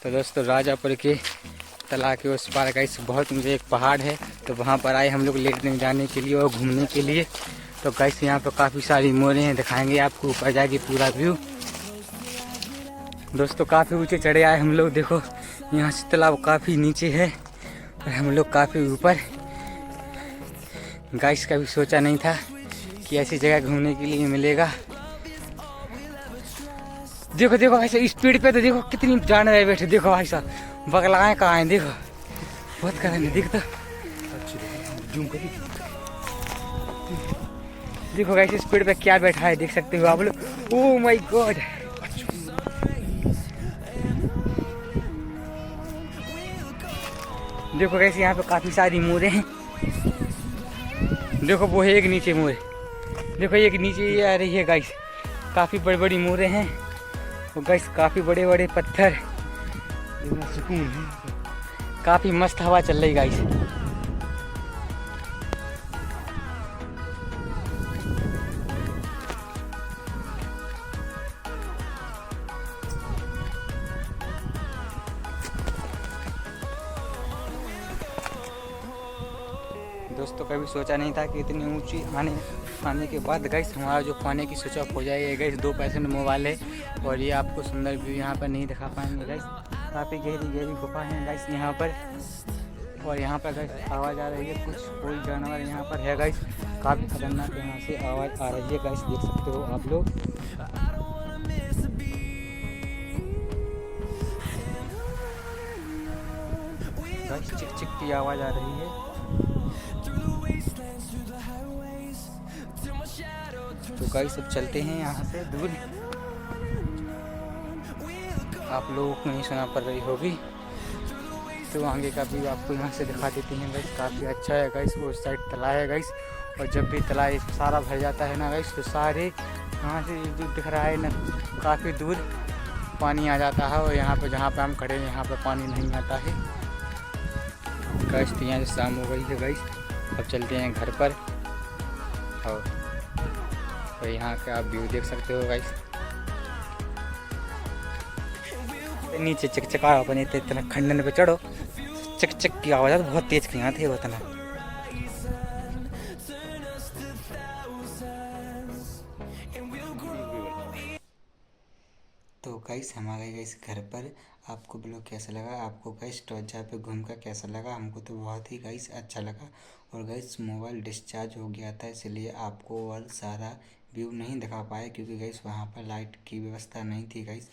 तो दोस्तों राजापुर के तालाब के उस पार गाइस बहुत मुझे एक पहाड़ है, तो वहाँ पर आए हम लोग लेटने जाने के लिए और घूमने के लिए। तो गाइस यहाँ पर काफ़ी सारी मोरे हैं, दिखाएंगे आपको ऊपर जाके पूरा व्यू। दोस्तों काफ़ी ऊंचे चढ़े आए हम लोग, देखो यहाँ से तालाब काफ़ी नीचे है और हम लोग काफ़ी ऊपर। गाइस कभी सोचा नहीं था कि ऐसी जगह घूमने के लिए मिलेगा। देखो देखो भाई साहब स्पीड पे तो देखो कितनी जानवर है बैठे, देखो भाई साहब बगलाएं कहाँ हैं, देखो बहुत करेंगे देख तो जूम कर देखो गाइस स्पीड पे क्या बैठा है, देख सकते हो आप लोग। ओह माय गॉड, देखो गाइस यहाँ पे काफी सारी मोरे हैं। देखो वो है एक नीचे मोर, देखो एक नीचे ये आ रही है गाइस, काफी बड़ी बड़ी मोरे हैं और गाइस काफी बड़े बड़े पत्थर, सुकून है, काफी मस्त हवा चल रही गाइस। दोस्तों कभी सोचा नहीं था कि इतनी ऊंची आने के बाद गाइस हमारा जो खाने की स्विच ऑफ हो जाएगी गाइस। 2% मोबाइल है और ये आपको सुंदर व्यू यहाँ पर नहीं दिखा पाएंगे गाइस। काफ़ी गहरी गहरी गुफा है गाइस यहाँ पर, और यहाँ पर गाइस आवाज़ आ रही है, कुछ कोई जानवर यहाँ पर है गाइस, काफ़ी खतरनाक यहाँ से आवाज़ आ रही है गाइस, देख सकते हो आप लोग। गाइस चिक चिक की आवाज़ आ रही है। तो गाइस अब चलते हैं यहाँ से दूर, आप लोगों को नहीं सुना पड़ रही होगी तो आगे का भी आपको यहाँ से दिखा देते हैं गाइस। काफ़ी अच्छा है गाइस, वो साइड तालाब है गाइस, और जब भी तालाब सारा भर जाता है ना गाइस तो सारे यहाँ से जो दिख रहा है ना काफ़ी दूर पानी आ जाता है, और यहाँ पर जहाँ पर हम खड़े हैं यहाँ पर पानी नहीं आता है गाइस। तो यहाँ से शाम हो गई है गाइस, अब चलते हैं घर पर। और यहाँ का आप व्यू देख सकते हो गाइस, नीचे चकचका अपन इतना खंडन पे चढ़ो, चक चक की आवाज़ बहुत तेज की यहाँ थे उतना। तो गाइस हमारे गाइस घर पर आपको ब्लॉग कैसा लगा, आपको गाइस टॉर्चा पे घूमकर कैसा लगा? हमको तो बहुत ही गाइस अच्छा लगा। और गाइस मोबाइल डिस्चार्ज हो गया था इसलिए आपको और सारा व्यू नहीं दिखा पाए, क्योंकि गाइस वहाँ पर लाइट की व्यवस्था नहीं थी गाइस,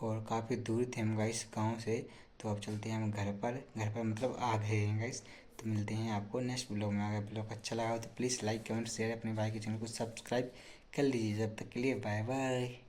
और काफ़ी दूर थे हम गाइस गाँव से। तो अब चलते हैं हम घर पर मतलब आ गए हैं गाइस। तो मिलते हैं आपको नेक्स्ट ब्लॉग में। अगर ब्लॉग अच्छा लगा हो तो प्लीज़ लाइक कमेंट शेयर, अपने भाई के चैनल को सब्सक्राइब कर लीजिए। जब तक के लिए बाय बाय।